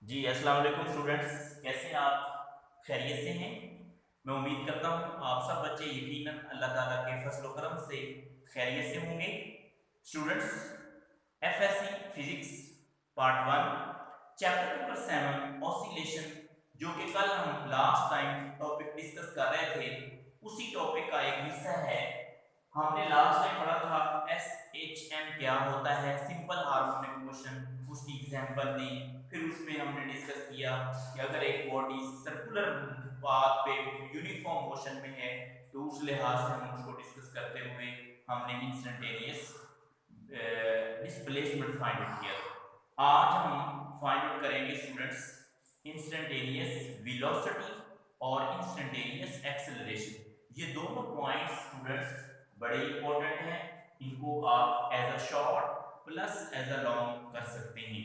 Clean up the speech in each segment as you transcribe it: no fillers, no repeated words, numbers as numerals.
जी अस्सलाम वालेकुम स्टूडेंट्स, कैसे हैं आप? खैरियत से हैं? मैं उम्मीद करता हूँ आप सब बच्चे यकीनन अल्लाह ताला के फजल करम से खैरियत से होंगे। Students, FSc physics part 1 chapter number 7 oscillation, जो कि कल हम लास्ट टाइम टॉपिक डिस्कस कर रहे थे, उसी टॉपिक का एक हिस्सा है। हमने लास्ट टाइम पढ़ा था एस एच एम क्या होता है, सिंपल हार्मोनिक मोशन, उसकी एग्जांपल दी। फिर उसमें हमने डिस्कस किया कि अगर एक बॉडी सर्कुलर पाथ पे यूनिफॉर्म मोशन में है तो उस लिहाज से हम उसको डिस्कस करते हुए हमने इंस्टेंटेनियस डिस्प्लेसमेंट फाइंड आउट किया। आज हम फाइंड आउट करेंगे स्टूडेंट्स इंस्टेंटेनियस वेलोसिटी और इंस्टेंटेनियस एक्सेलरेशन। ये दोनों पॉइंट्स स्टूडेंट्स बड़े इंपॉर्टेंट हैं। इनको आप as a short plus as a long कर सकते हैं,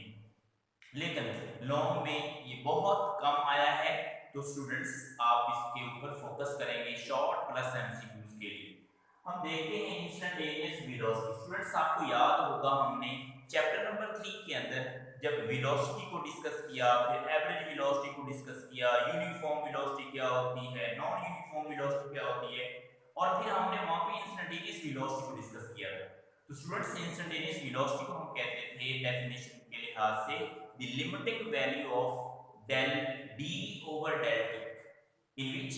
लेकिन लॉन्ग में ये बहुत कम आया है, तो स्टूडेंट्स आप इसके ऊपर फोकस करेंगे शॉर्ट प्लस एमसीक्यूज के लिए। हम देखते हैं इंस्टेंटेनियस वेलोसिटी। स्टूडेंट्स, आपको याद होगा हमने चैप्टर नंबर 3 के अंदर जब वेलोसिटी को डिस्कस किया, फिर एवरेज वेलोसिटी को डिस्कस किया, यूनिफॉर्म वेलोसिटी क्या होती है, नॉन यूनिफॉर्म वेलोसिटी क्या होती है, और फिर हमने वहां पे इंस्टेंटेनियस वेलोसिटी को डिस्कस किया था। तो स्टूडेंट्स, इंस्टेंटेनियस वेलोसिटी को हम कहते थे डेफिनेशन के लिहाज से the limiting value of del d over del t, in which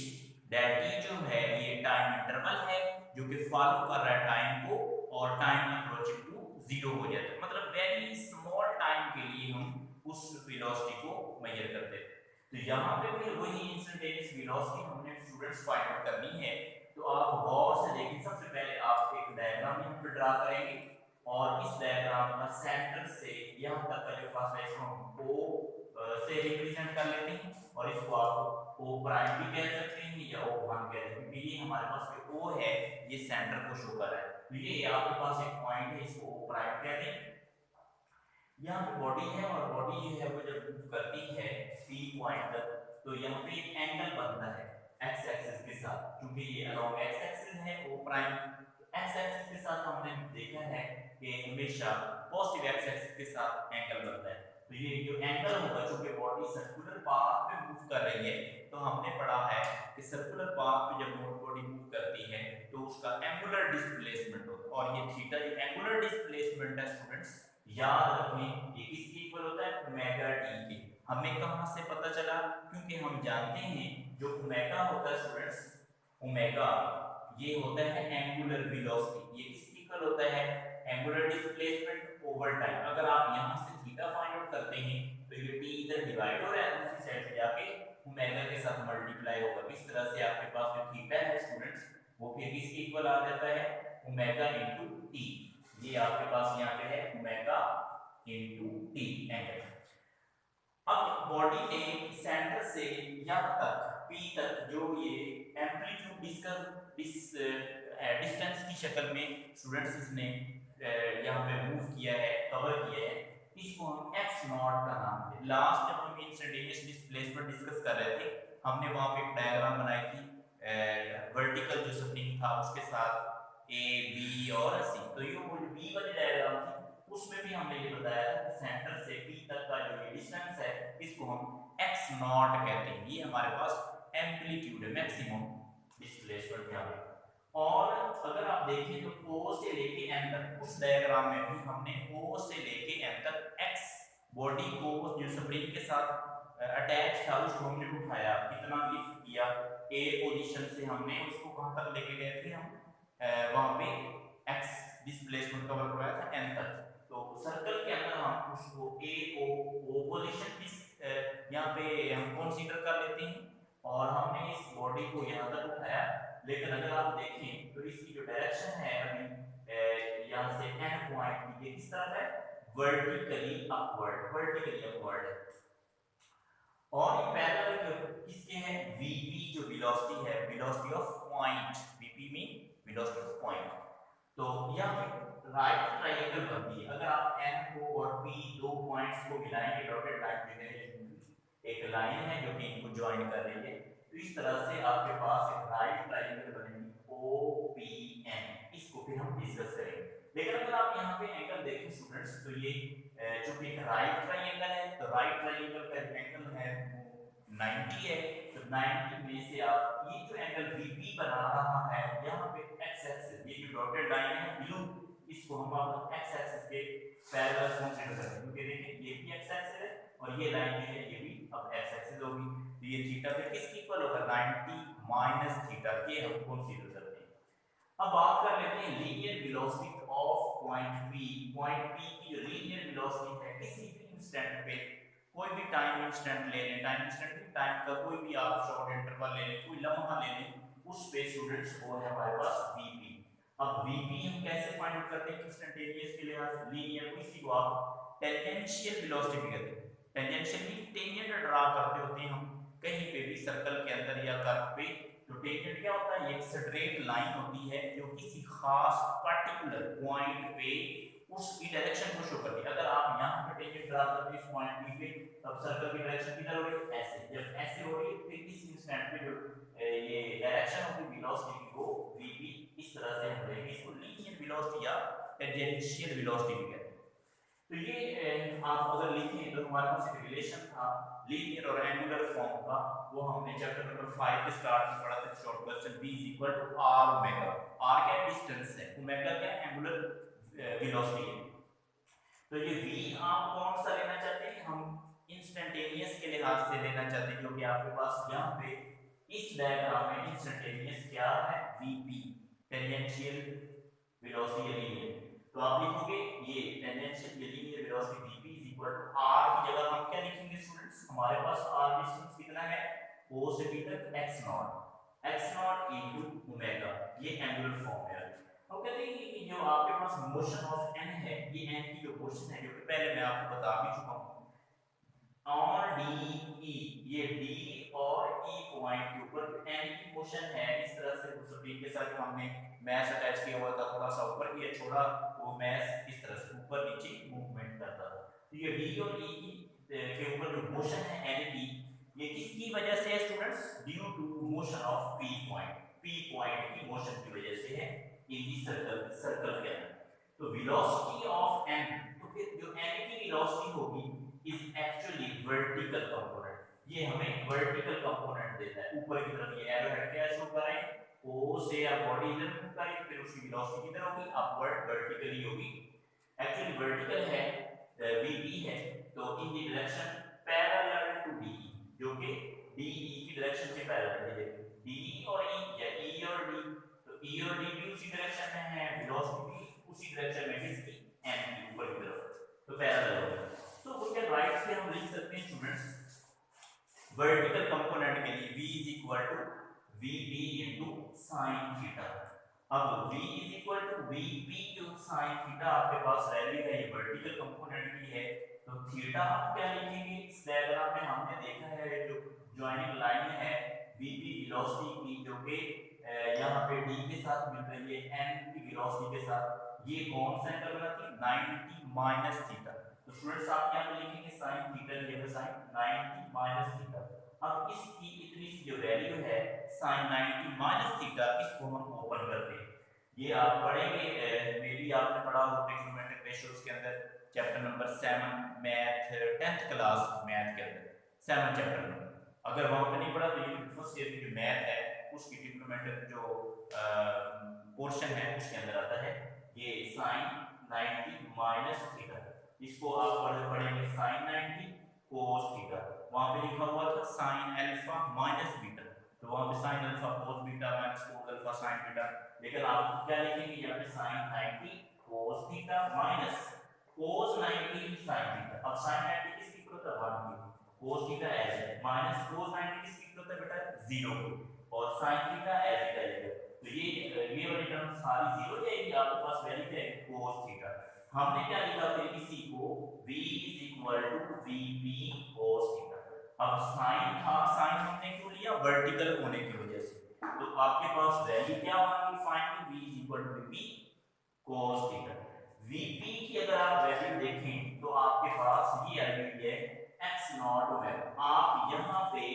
del t जो है ये टाइम इंटरवल है जो कि फॉलो कर रहा है टाइम को, और टाइम अप्रोचिंग टू जीरो हो जाता है, मतलब वेरी स्मॉल टाइम के लिए हम उस वेलोसिटी को मेजर करते हैं। तो यहाँ पे भी वही इंस्टेंटेनियस वेलोसिटी हमने स्टूडेंट्स फाइंड आउट करनी है। तो आप गौर से देखिए, सबसे पहले आप एक डायग्राम यहाँ पे ड्रा करेंगे, और इस डायग्राम का सेंटर से यहाँ तक का जो फासला है इसको हम O से रिप्रेजेंट कर लेते हैं, और इसको आप O प्राइम भी कह सकते हैं या O1 कह सकते हैं, क्योंकि ये हमारे पास जो O है ये सेंटर को शो कर रहा है। तो ये आपके पास एक पॉइंट है, इसको O प्राइम कह दें। यहाँ पे बॉडी है, और बॉडी जो है वो जब मूव करती है P पॉइंट तक, तो यहाँ पे एक एंगल बनता है x एक्सिस के साथ, क्योंकि ये अलोंग x एक्सिस है O प्राइम। x एक्सिस के साथ हमने देखा है कि हमेशा पॉजिटिव x एक्सिस के साथ एंगल बनता है। तो ये जो एंगल होगा, चूंकि बॉडी सर्कुलर पाथ पे मूव कर रही है, तो हमने पढ़ा है कि सर्कुलर पाथ पे जब बॉडी मूव करती है तो उसका एंगुलर डिस्प्लेसमेंट होता है, और ये थीटा जो एंगुलर डिस्प्लेसमेंट है स्टूडेंट्स, याद रखें ये किसके इक्वल होता है, ओमेगा टी के। हमें कहां से पता चला, क्योंकि हम जानते हैं जो ओमेगा होता है स्टूडेंट्स, ओमेगा ये होता है एंगुलर वेलोसिटी। ये किसके इक्वल होता है, एंगुलर डिस्प्लेसमेंट ओवर टाइम। अगर आप यहां से थीटा फाइंड आउट करते हैं तो ये टी इधर डिवाइड हो रहा है, दूसरी साइड से जाके ओमेगा के साथ मल्टीप्लाई होगा। इस तरह से आपके पास जो थीटा है स्टूडेंट्स, वो फिर किसके इक्वल आ जाता है, ओमेगा इनटू टी। ये आपके पास यहाँ पे है ओमेगा इनटू टी एंगल। अब बॉडी ने सेंटर से यहाँ तक P तक जो ये एम्पलीट्यूड डिस्टेंस की शक्ल में स्टूडेंट्स इसने यहाँ पे मूव किया है, कवर किया है, इसको हम x नॉट का नाम दें। लास्ट जब हम इंस्टेंटेनियस डिस्प्लेसमेंट डिस्कस कर रहे थे, हमने वहां पे एक डायग्राम बनाई थी वर्टिकल जो स्प्रिंग था उसके साथ A B और C। तो ये वो जो B वाली डायग्राम थी उसमें भी हमने ये बताया था कि सेंटर से P तक का जो ये डिस्टेंस है इसको हम x नॉट कहते हैं। ये हमारे पास एम्पलीट्यूड है, मैक्सिमम डिस्प्लेसमेंट यहाँ पे। और अगर आप देखें तो O से लेके n तक, उस डायग्राम में भी हमने O से लेके n तक x बॉडी को जो स्प्रिंग के साथ अटैच था उसको हमने उठाया, कितना लिफ्ट किया, A पोजीशन से हमने उसको कहां तक लेके गए थे, हम वहां पे x डिस्प्लेसमेंट कवर करवाया था n तक। तो सर्कल के अंदर हम उसको A को O पोजीशन यहाँ पे हम कंसीडर कर लेते हैं, और हमने इस बॉडी को यहाँ तक उठाया। लेकिन अगर आप देखें तो इसकी जो डायरेक्शन है अभी यहाँ से n पॉइंट ये किस तरफ है, वर्टिकली अपवर्ड, वर्टिकली अपवर्ड है। और ये पैरेलल किसके हैं, vp जो वेलोसिटी है, velocity of point, vp mean velocity of point. तो यहाँ पे राइट ट्रायंगल बनती है। अगर आप n को और p दो पॉइंट्स को मिलाएंगे डॉटेड लाइन की तरह, एक लाइन है जो कि इनको ज्वाइन कर रही है, तो इस तरह से आपके पास एक राइट ट्रायंगल बनेगी OPN। इसको फिर हम डिस्कस करेंगे। लेकिन अगर आप यहाँ पे एंगल देखें स्टूडेंट्स, तो ये चूंकि राइट ट्राइंगल है तो राइट ट्राइंगल का एंगल है वो 90 है, तो 90 में से आप ये जो एंगल VP बना रहा है यहाँ पे x एक्सिस, ये जो डॉटेड लाइन है ब्लू, इसको हम अब x एक्सिस के पैरेलल कंसीडर करेंगे, क्योंकि देखिए ये भी x एक्सिस है और ये लाइन जो है ये भी अब x एक्सिस होगी, तो ये थीटा पे किसके इक्वल होगा 90 माइनस थीटा, ये हम कंसीडर करते हैं। अब बात कर लेते हैं linear velocity of point P। Point P की जो लीनियर वेलोसिटी है किसी भी इंस्टेंट पे, कोई भी टाइम इंस्टेंट ले लें, टाइम इंस्टेंट टाइम का कोई भी आप शॉर्ट इंटरवल ले लें, कोई लम्हा ले लें, उस पे स्टूडेंट्स वो है हमारे पास Vp। अब Vp हम कैसे फाइंड आउट करते हैं इंस्टेंटेनियस के लिहाज से, लीनियर को इसी को आप टेंजेंशियल वेलोसिटी कहते हैं। टेंजेंशियल मीन टेंजेंट ड्रा करते होते हैं हम कहीं पे भी सर्कल के अंदर या कर्व पे, तो टेंजेंट क्या होता है, एक स्ट्रेट लाइन होती है जो किसी खास पर्टिकुलर पॉइंट पे उसकी डायरेक्शन को शो करती है। अगर आप यहाँ पे टेंजेंट ड्रा करते हैं इस पॉइंट P पे, तब सर्कल की डायरेक्शन किधर हो रही है, ऐसे, जब ऐसे हो रही है फिर इस इंस्टेंट पे जो ये डायरेक्शन होगी वेलोसिटी की वो Vp, इस तरह से हम लेंगे इसको लीनियर वेलोसिटी या टेंजेंशियल वेलोसिटी भी कहते हैं। तो ये आप अगर लिखें तो हमारे पास एक रिलेशन था लीनियर और एंगुलर फॉर्म का, वो हमने चैप्टर नंबर 5 के स्टार्ट में पढ़ा था, short question v r omega. r क्या डिस्टेंस है, ओमेगा क्या एंगुलर वेलोसिटी है। तो ये v आप कौन सा लेना चाहते हैं, हम इंस्टेंटेनियस के लिहाज से लेना चाहते हैं, क्योंकि आपके पास यहाँ पे इस डायग्राम में इंस्टेंटेनियस क्या है Vp, टेंजेंशियल वेलोसिटी लीनियर, तो आप लिखोगे ये tangential linear velocity Vp is equal to r की जगह हम क्या लिखेंगे स्टूडेंट्स, हमारे पास r डिस्टेंस कितना है o से b तक x नॉट इनटू ओमेगा, ये एंगुलर फॉर्म है। अब कहते हैं कि जो आपके पास मोशन ऑफ n है, ये n की जो मोशन है जो कि पहले मैं आपको बता भी चुका हूं ऑन डी, ये d और e पॉइंट के ऊपर n की मोशन है, इस तरह से उस स्प्रिंग के साथ हमने मैस अटैच किया हुआ था, थोड़ा सा ऊपर किया छोड़ा, वो मैस इस तरह से ऊपर नीचे मूवमेंट करता था। तो ये d और e के ऊपर जो मोशन है n की, ये किसकी वजह से है students, due to motion of p point की मोशन की वजह से है इन दी सर्कल के अंदर। तो वेलोसिटी ऑफ n, तो फिर जो n की वेलोसिटी होगी इज एक्चुअली वर्टिकल कंपोनेंट, ये हमें वर्टिकल कंपोनेंट देता है, ऊपर की तरफ ये एरो हेड क्या शो कर रहे हैं, o से आप बॉडी इधर मूव करें फिर उसकी वेलोसिटी किधर होगी, अपवर्ड वर्टिकली होगी, एक्चुअली वर्टिकल है Vp है, तो in the direction parallel to d, जो कि de की डायरेक्शन से पैरेलल है, d और e या e और d, तो e और d भी उसी डायरेक्शन में है, वेलोसिटी भी उसी डायरेक्शन में किसकी n की ऊपर की तरफ, तो पैरेलल होगा। सो वी कैन राइट से हम लिख सकते हैं स्टूडेंट्स वर्टिकल कंपोनेंट के लिए v is equal to vp into sin theta. अब v is equal to vp जो sin थीटा आपके पास वैल्यू है, ये वर्टिकल कंपोनेंट की है, तो थीटा आप क्या लिखेंगे, इस डायग्राम में हमने देखा है जो जॉइनिंग लाइन है vp वेलोसिटी की, जो कि यहाँ पे d के साथ मिल रही है n की वेलोसिटी के साथ, ये कौन सा एंगल बनाती है 90 माइनस थीटा। तो स्टूडेंट्स आप यहाँ पे लिखेंगे sin थीटा, ये sin 90 माइनस थीटा। अब इसकी इतनी सी जो वैल्यू है sin 90 माइनस थीटा, इसको हम ओपन करते हैं, ये आप पढ़ेंगे मे बी आपने पढ़ा हो ट्रिग्नोमेट्रिक रेशियोज के अंदर, chapter number 7 math 10th class math के अंदर 7 चैप्टर में, अगर वहां पे नहीं पढ़ा तो ये फर्स्ट ईयर की जो मैथ है उसकी ट्रिग्नोमेट्रिक जो पोर्शन है उसके अंदर आता है ये sin 90 माइनस थीटा, इसको आप पढ़ेंगे sin 90 cos थीटा, वहां पे लिखा हुआ था sin अल्फा माइनस बीटा, तो वहां पे sin alpha cos beta minus cos alpha sin beta, लेकिन आप क्या लिखेंगे यहाँ पे sin 90 cos theta minus cos 90 sin theta. अब sin 90 किसकी इक्वल होता है 1 की, cos थीटा एज है माइनस cos 90 किसकी इक्वल होता है बेटा 0 की, और sin थीटा एज इट रहेगा, तो ये वाली टर्म सारी 0 जाएगी, आपके पास वैल्यू है cos थीटा। हमने क्या लिखा फिर इसी को v is equal to vp cos theta. अब sin था, sin हमने क्यों लिया वर्टिकल होने की वजह से, तो आपके पास वैल्यू क्या होगी finally v is equal to vp cos theta. vp की अगर आप वैल्यू देखें तो आपके पास ये आई हुई है x नॉट ओमेगा, आप यहाँ पे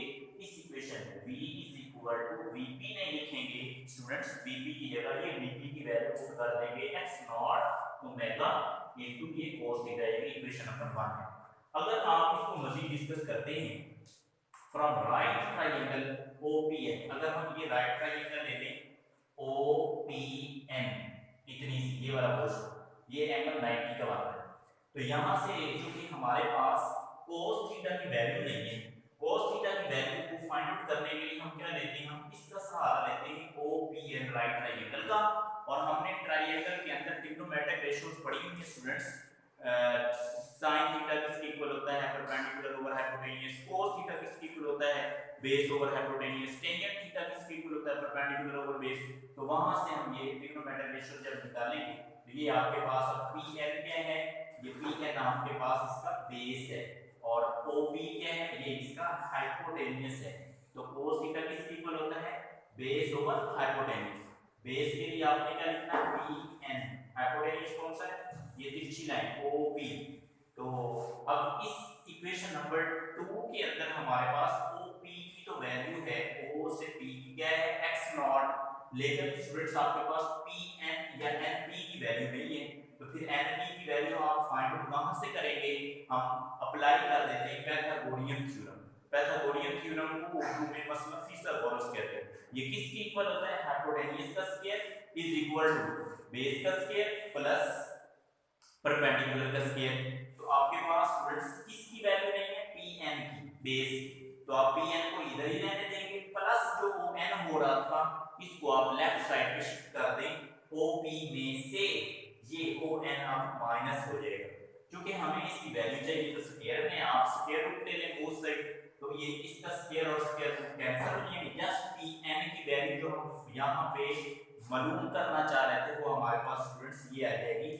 इस इक्वेशन में v is equal to vp नहीं लिखेंगे स्टूडेंट्स, vp की जगह ये vp की वैल्यू पुट कर देंगे x नॉट ओमेगा इनटू ये cos थीटा, ये इक्वेशन नंबर 1 है। अगर आप इसको मजीद डिस्कस करते हैं फ्रॉम राइट ट्रायंगल OPN, अगर हम ये राइट ट्रायंगल ले लें OPN, इतनी सी ये वाला पोर्शन, ये एंगल 90 का बन रहा है, तो यहां से चूंकि हमारे पास cos थीटा की वैल्यू नहीं है, cos थीटा की वैल्यू को फाइंड आउट करने के लिए हम क्या लेते हैं, हम इसका सहारा लेते हैं OPN राइट ट्रायंगल का। और हमने ट्रायंगल के अंदर ट्रिग्नोमेट्रिक रेशियोज पढ़ी हुई है स्टूडेंट्स, sin थीटा किसके इक्वल होता है, perpendicular over hypotenuse, cos theta किसके इक्वल होता है, base over hypotenuse, tangent theta किसके इक्वल होता है, परपेंडिकुलर ओवर बेस। तो वहां से हम ये ट्रिग्नोमेट्रिक रेशियो जब निकालेंगे तो ये आपके पास अब Pn क्या है, ये Pn आपके पास इसका बेस है, और OP क्या है, ये इसका हाइपोटेन्यूज है। तो cos थीटा किसके इक्वल होता है, बेस ओवर हाइपोटेन्यूज। बेस के लिए आपने क्या लिखना है, Pn, हाइपोटेन्यूज कौन सा है, ये तिरछी लाइन OP। तो अब इस इक्वेशन नंबर 2 के अंदर हमारे पास OP की तो वैल्यू है, O से P की क्या है, x नॉट, लेकिन स्टूडेंट्स आपके पास Pn या Np की वैल्यू नहीं है, तो फिर Np की वैल्यू आप फाइंड आउट कहां से करेंगे, हम अप्लाई कर देते हैं पाइथागोरियन थ्योरम। पाइथागोरियन थ्योरम को उर्दू में मसलन फिसागोरस कहते हैं। ये किसके इक्वल होता है, हाइपोटेन्यूज का square is equal to base का स्क्वायर प्लस परपेंडिकुलर का स्क्वायर। तो आपके पास स्टूडेंट्स किसकी वैल्यू नहीं है, Pn की, बेस की, तो आप Pn को इधर ही रहने देंगे, प्लस जो n हो रहा था इसको आप लेफ्ट साइड पे शिफ्ट कर दें, OP में से ये ON अब माइनस हो जाएगा, क्योंकि हमें इसकी वैल्यू चाहिए, तो स्क्वायर में आप स्क्वायर रूट ले लें बोथ साइड, तो ये इसका स्क्वायर और स्क्वायर रूट कैंसिल हो जाएंगे, जस्ट Pn की वैल्यू जो हम यहाँ पे मालूम करना चाह रहे थे वो हमारे पास स्टूडेंट्स ये आ जाएगी।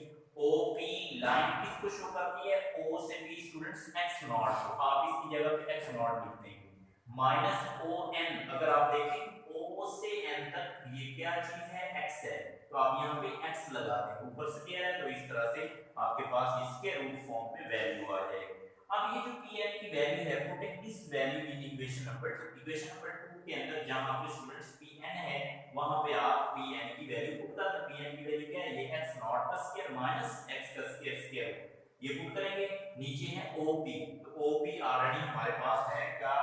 OP लाइन किसको शो करती है, O से P स्टूडेंट्स x नॉट, तो आप इसकी जगह पे x नॉट लिख देंगे, माइनस ON, अगर आप देखें O से N तक ये क्या चीज है, x है, तो आप यहाँ पे x लगा दें, ऊपर स्क्वायर है तो इस तरह से आपके पास इसके रूट फॉर्म में वैल्यू आ जाएगी। अब ये जो Pn की वैल्यू है, putting this value in equation number 2, equation number 2 के अंदर जहां पे स्टूडेंट्स Pn है वहां पे आप Pn की वैल्यू पुट कर दें। Pn की वैल्यू क्या है, ये x नॉट का स्क्वायर माइनस x का स्क्वायर स्क्वायर, ये पुट करेंगे, नीचे है OP, तो OP ऑलरेडी हमारे पास है क्या,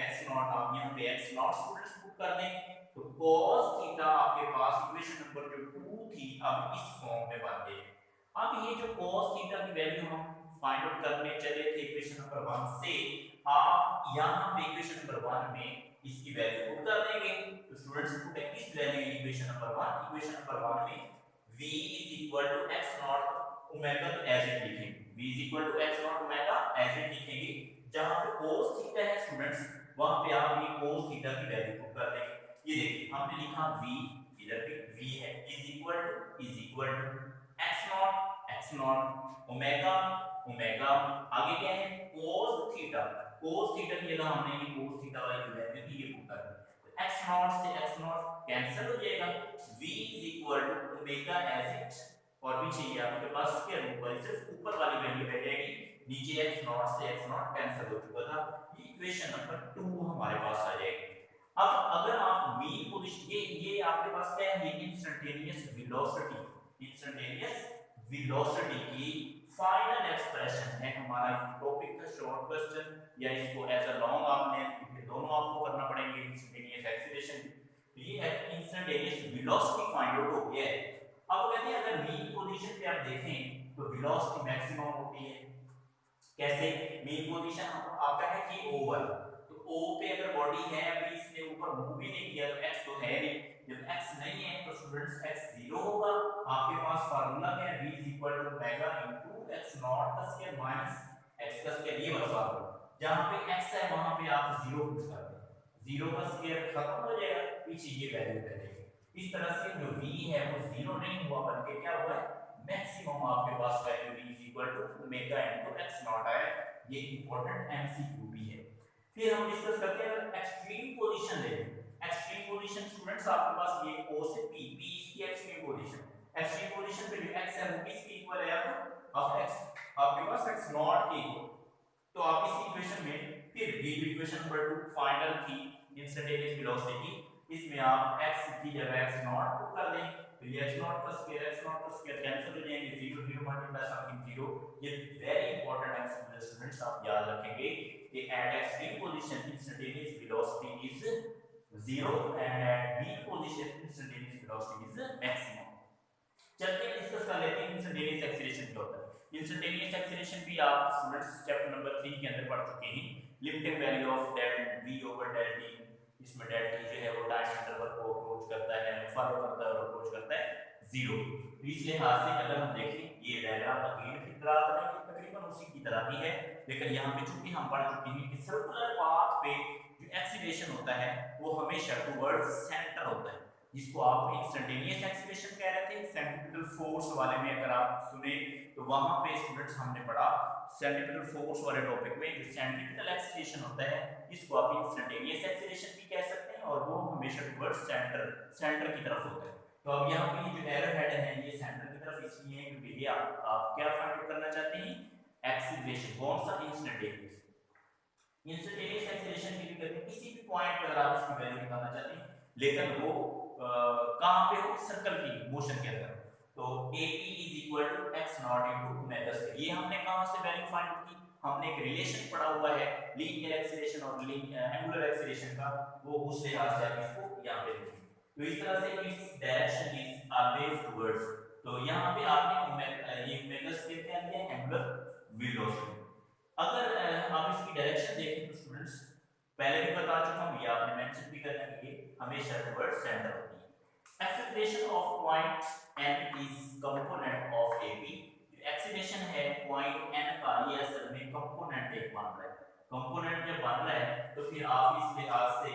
x नॉट, आप यहां पे x नॉट स्टूडेंट्स पुट कर दें, तो cos थीटा आपके पास इक्वेशन नंबर जो 2 थी अब इस फॉर्म में बन गई। अब ये जो cos थीटा की वैल्यू हम फाइंड आउट करने चले थे इक्वेशन नंबर 1 से, आप यहां पे इक्वेशन नंबर 1 में इसकी वैल्यू पुट कर देंगे, तो students put this value in equation number 1, equation number 1 में v is equal to x naught omega, तो एज इट लिखेंगे, v is equal to x naught omega as it लिखेंगे, जहां पे cos थीटा है स्टूडेंट्स वहां पे आप ये cos थीटा की वैल्यू पुट कर देंगे। ये देखिए हमने लिखा v, इधर पे v है, is equal to x naught omega omega, आगे क्या है cos थीटा, cos थीटा की जगह हमने ये cos थीटा वाली जो वैल्यू थी ये पुट कर दी, तो x नॉट से x नॉट कैंसिल हो जाएगा, v is equal to omega as it, और पीछे ये आपके पास स्क्वायर रूट वाली सिर्फ ऊपर वाली वैल्यू रह जाएगी, नीचे x नॉट से x नॉट कैंसिल हो चुका था, ये इक्वेशन नंबर 2 हमारे पास आ जाएगी। अब अगर आप मीन पोजीशन, ये आपके पास क्या है, ये इंस्टेंटेनियस वेलोसिटी की फाइनल एक्सप्रेशन है, हमारा टॉपिक का शॉर्ट क्वेश्चन, या इसको एज अ लॉन्ग आपने, ये दोनों आपको करना पड़ेंगे, इंस्टेंटेनियस एक्सीलरेशन, तो ये है इंस्टेंटेनियस वेलोसिटी फाइंड आउट हो गया है। अब कहते हैं अगर मीन पोजीशन पे आप देखें तो वेलोसिटी मैक्सिमम होती है, कैसे, मीन पोजीशन आपका है कि ओवर, तो O पे अगर बॉडी है अभी इसने ऊपर मूव ही नहीं किया तो x तो है नहीं, जब x नहीं है तो स्टूडेंट्स x 0 होगा, आपके पास फार्मूला क्या है, v is equal to omega into x naught का स्क्वायर माइनस x का स्क्वायर, ये वाला फार्मूला, जहां पे x है वहां पे आप 0 पुट कर दें, 0 का स्क्वायर खत्म हो जाएगा, पीछे ये वैल्यू रह जाएगी, इस तरह से जो v है वो 0 नहीं हुआ बल्कि क्या हुआ है, मैक्सिमम आपके पास value v is equal to omega into x naught आया, ये इंपॉर्टेंट एमसीक्यू भी है। फिर हम डिस्कस करते हैं अगर एक्सट्रीम पोजीशन ले लें, एक्सट्रीम पोजीशन स्टूडेंट्स आपके पास ये O से P, P इसकी एक्सट्रीम पोजीशन, एक्सट्रीम पोजीशन पे जो x है वो किसके इक्वल है, अब x आपके पास x नॉट के इक्वल, तो आप इस इक्वेशन में फिर ये इक्वेशन नंबर 2 फाइनल थी इंस्टेंटेनियस वेलोसिटी की, इसमें आप x की जगह x नॉट पुट कर दें, तो ये x नॉट का स्क्वायर कैंसिल हो जाएंगे, 0 0 मल्टीप्लाई समथिंग 0। ये वेरी इंपॉर्टेंट है स्टूडेंट्स, आप याद रखेंगे कि at extreme position instantaneous velocity is 0 and at B position instantaneous velocity is maximum. चलते हैं डिस्कस कर लेते हैं इंस्टेंटेनियस एक्सीलरेशन क्या होता है। इंस्टेंटेनियस एक्सीलरेशन भी आप स्टूडेंट्स चैप्टर नंबर 3 के अंदर पढ़ चुके हैं। Limiting value of del v over del t, इसमें डेल t जो है वो टाइम इंटरवल को अप्रोच करता है, फॉलो करता है और अप्रोच करता है 0। तो इस लिहाज से अगर हम देखें ये डायग्राम अगेन की तरह है, तकरीबन उसी की तरह ही है, लेकिन यहाँ पे चूंकि हम पढ़ चुके हैं कि सर्कुलर पाथ पे जो एक्सीलरेशन होता है वो हमेशा टुवर्ड्स सेंटर होता है, जिसको आप इंस्टेंटेनियस एक्सीलरेशन कह रहे थे। सेंट्रीपिटल फोर्स वाले में अगर आप सुने तो वहां पे स्टूडेंट्स हमने पढ़ा सेंट्रीपिटल फोर्स वाले टॉपिक में जो सेंट्रीपिटल एक्सीलरेशन होता है इसको आप इंस्टेंटेनियस एक्सीलरेशन भी कह सकते हैं, और वो हमेशा टुवर्ड्स सेंटर की तरफ होता है। तो अब यहाँ पे जो एरो हेड है ये सेंटर की तरफ इसलिए है क्योंकि ये आप क्या फाइंड आउट करना चाहते हैं, एक्सीलरेशन। कौन सा? इंस्टेंटेनियस। इंस्टेंटेनियस एक्सीलरेशन की भी करते हैं, किसी भी पॉइंट पर आप इसकी वैल्यू निकालना चाहते हैं, लेकिन वो कहां पे हो, सर्कल की मोशन के अंदर। तो AP is equal to x naught into omega square. ये हमने कहां से वैल्यू फाइंड की, हमने एक रिलेशन पढ़ा हुआ है लीनियर एक्सीलरेशन और एंगुलर एक्सीलरेशन का, वो उस लिहाज से आप इसको यहां पे लिखें। तो इस तरह से इस डायरेक्शन इज ऑलवेज टुवर्ड्स, तो यहां पे आपने ये ओमेगा स्क्वायर क्या लिया, एंगुलर वेलोसिटी। अगर आप इसकी डायरेक्शन देखें तो स्टूडेंट्स पहले भी बता चुका हूं, ये आपने मेंशन भी करना है कि हमेशा टुवर्ड्स सेंटर होती है। Acceleration of point n is component of AB। Acceleration है पॉइंट n का, ये असल में कंपोनेंट एक बन रहा है। कंपोनेंट जब बन रहा है तो फिर आप इस लिहाज से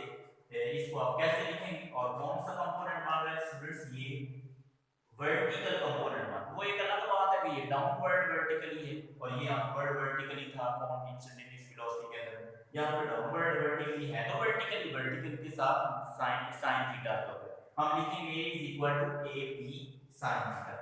इसको आप कैसे लिखेंगे, और कौन सा कंपोनेंट बन रहा है स्टूडेंट्स, ये वर्टिकल कंपोनेंट बन। वो एक अलग बात है कि ये डाउनवर्ड वर्टिकली है और ये अपवर्ड वर्टिकली था कौन इंस्टेंटेनियस वेलोसिटी के अंदर, यहां पे डाउनवर्ड वर्टिकली है तो वर्टिकल के साथ sin थीटा तो हम लिखेंगे is equal to AP sin theta.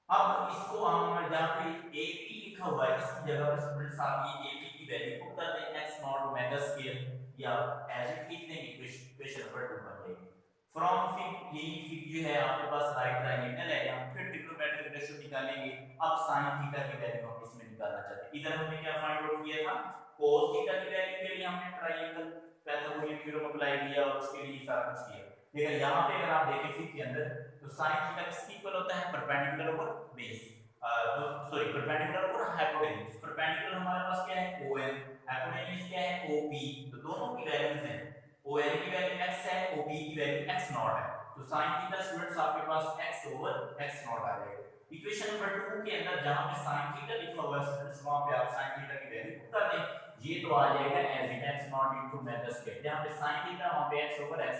अब इसको हम जहां पे AP लिखा हुआ है इसकी जगह पर स्टूडेंट्स आप ये AP की वैल्यू पुट कर दें x नॉट ओमेगा स्क्वायर, या एज इट लिख देंगे, इक्वेशन नंबर 2 बन जाएगी। फ्रॉम फिग, ये फिग जो है आपके पास राइट ट्रायंगल है, हम फिर ट्रिग्नोमेट्रिक रेशियो निकालेंगे। अब sin थीटा की वैल्यू हम इसमें निकालना चाहते हैं। इधर हमने क्या फाइंड आउट किया था, cos थीटा की वैल्यू के लिए हमने ट्रायंगल पैथागोरियन थ्योरम अप्लाई किया और उसके लिए सारा कुछ किया। लेकिन यहाँ पे अगर आप देखें फिग के अंदर तो sin थीटा किसके इक्वल होता है, परपेंडिकुलर ओवर बेस, तो sorry perpendicular over hypotenuse. Perpendicular हमारे पास क्या है ON, हाइपोटेन्यूज क्या है OP, तो दोनों की वैल्यूज हैं, ON की वैल्यू x है, OP की वैल्यू x नॉट है, तो sin थीटा स्टूडेंट्स आपके पास x ओवर x नॉट आ जाएगा। इक्वेशन नंबर 2 के अंदर जहां पे sin थीटा लिखा हुआ है स्टूडेंट्स वहां पे आप sin थीटा की वैल्यू पुट कर दें, ये तो आ जाएगा as it x naught into omega square, जहां पे sin थीटा वहां पे x ओवर x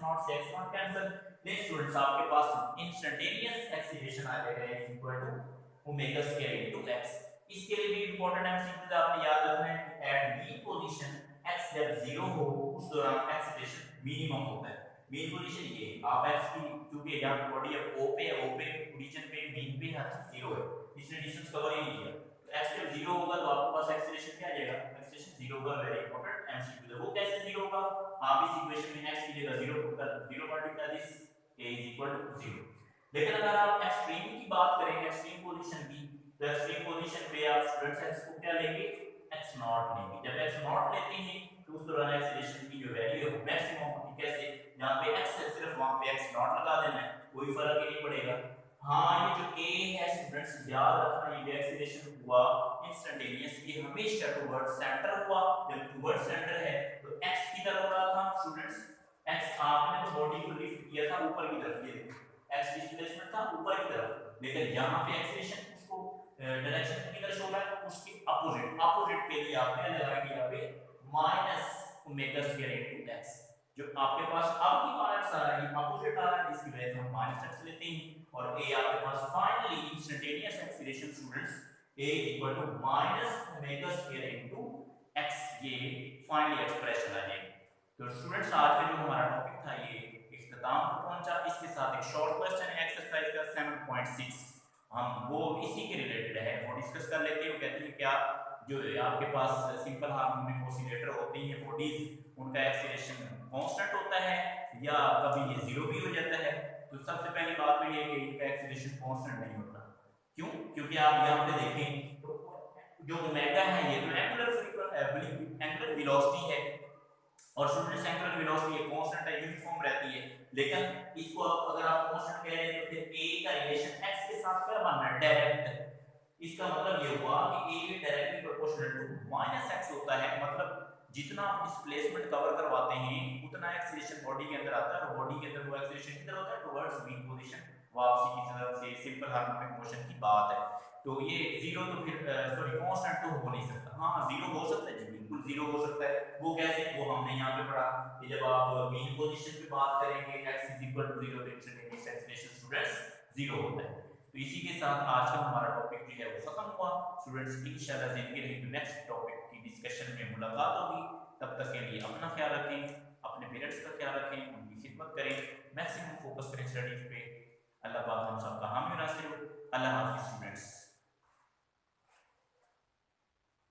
नॉट से x naught cancel. Next students आपके पास इंस्टेंटेनियस एक्सीलरेशन आ जाएगा x equal to omega square into x। इसके लिए भी इंपॉर्टेंट एमसीक्यूज आपने याद रखना है कि एट बी पोजीशन x जब 0 हो उस दौरान एक्सीलरेशन मिनिमम होता है। मेन पोजीशन ये आप x की क्योंकि यहां पे बॉडी अब O पे है, O पे पोजीशन पे मीन पे हर चीज 0 है, इसने डिस्टेंस कवर ही नहीं किया, तो x जब 0 होगा तो आपके पास एक्सीलरेशन क्या आ जाएगा, एक्सीलरेशन 0 होगा। वेरी इंपॉर्टेंट एमसीक्यू है, वो कैसे 0 होगा, आप इस इक्वेशन में x की जगह 0 पुट कर 0 multiply this a is equal to 0। लेकिन अगर आप एक्सट्रीम की बात करें, एक्सट्रीम पोजीशन की, तो एक्सट्रीम पोजीशन पे आप स्टूडेंट्स x को क्या लेंगे, x नॉट लेंगे। जब x नॉट लेते हैं तो उस दौरान एक्सीलरेशन की जो वैल्यू है वो मैक्सिमम होती है। कैसे, जहां पे x है सिर्फ वहां पे x नॉट लगा देना है, कोई फर्क ही नहीं पड़ेगा। हां ये जो a है स्टूडेंट्स याद रखना, ये एक्सीलरेशन हुआ इंस्टेंटेनियस, ये हमेशा टुवर्ड्स सेंटर हुआ। जब टुवर्ड्स सेंटर है तो x किधर हो रहा था स्टूडेंट्स, x आपने तो बॉडी को लिफ्ट किया था ऊपर की तरफ, ये देखो x डिस्प्लेसमेंट था ऊपर की तरफ, लेकिन यहां पे एक्सीलरेशन उसको डायरेक्शन किधर शो रहा है, उसके अपोजिट के लिए आपने लगाएंगे यहां पे minus omega square into x। जो आपके पास अब की माइनस आ रही है, अपोजिट आ रहा है, इसकी वजह से हम माइनस x लेते हैं, और a आपके पास finally instantaneous acceleration students a equal to minus omega square into x, ये फाइनली एक्सप्रेशन आ जाएगी। तो स्टूडेंट्स आज का जो हमारा टॉपिक था ये इख्तिताम पर पहुंचा। इसके साथ एक शॉर्ट क्वेश्चन है एक्सरसाइज का 7.6, हम वो इसी के रिलेटेड है वो डिस्कस कर लेते हैं। वो कहते हैं क्या, जो आपके पास सिंपल हार्मोनिक ऑसिलेटर होती हैं बॉडीज, उनका एक्सीलरेशन कांस्टेंट होता है या कभी ये जीरो भी हो जाता है। तो सबसे पहली बात तो ये है कि इनका एक्सीलरेशन कांस्टेंट नहीं होता। क्यों? क्योंकि आप यहाँ पे देखें तो जो ओमेगा है ये तो एंगुलर वेलोसिटी है, और स्टूडेंट्स एंगुलर वेलोसिटी एक कांस्टेंट है, यूनिफॉर्म रहती है। लेकिन इसको अगर आप कांस्टेंट कह रहे हैं तो फिर a का रिलेशन x के साथ क्या बनना है? डायरेक्ट। इसका मतलब ये हुआ कि a directly proportional to -x होता है। मतलब जितना आप डिस्प्लेसमेंट कवर करवाते हैं उतना एक्सीलरेशन बॉडी के अंदर आता है, और बॉडी के अंदर वो एक्सीलरेशन किधर होता है? टुवर्ड्स मीन पोजीशन, वापसी की तरफ से। सिंपल हार्मोनिक मोशन की बात है। तो ये जीरो तो फिर सॉरी कांस्टेंट तो हो नहीं सकता। हाँ जीरो हो सकता है जी, बिल्कुल जीरो हो सकता है। वो कैसे? वो हमने यहाँ पे पढ़ा कि जब आप मीन पोजीशन पे बात करेंगे x इज इक्वल टू 0 तो इंस्टेंटेनियस एक्सीलरेशन स्टूडेंट्स जीरो होता है। तो इसी के साथ आज का हमारा टॉपिक जो है वो खत्म हुआ स्टूडेंट्स। इंशाल्लाह जिंदगी रही तो नेक्स्ट टॉपिक की डिस्कशन में मुलाकात होगी। तब तक के लिए अपना ख्याल रखें, अपने पेरेंट्स का ख्याल रखें, उनकी खिदमत करें, मैक्सिमम फोकस करें स्टडीज पे। अल्लाह पाक हम सबका हामी नासिर हो। अल्लाह हाफिज़ स्टूडेंट्स।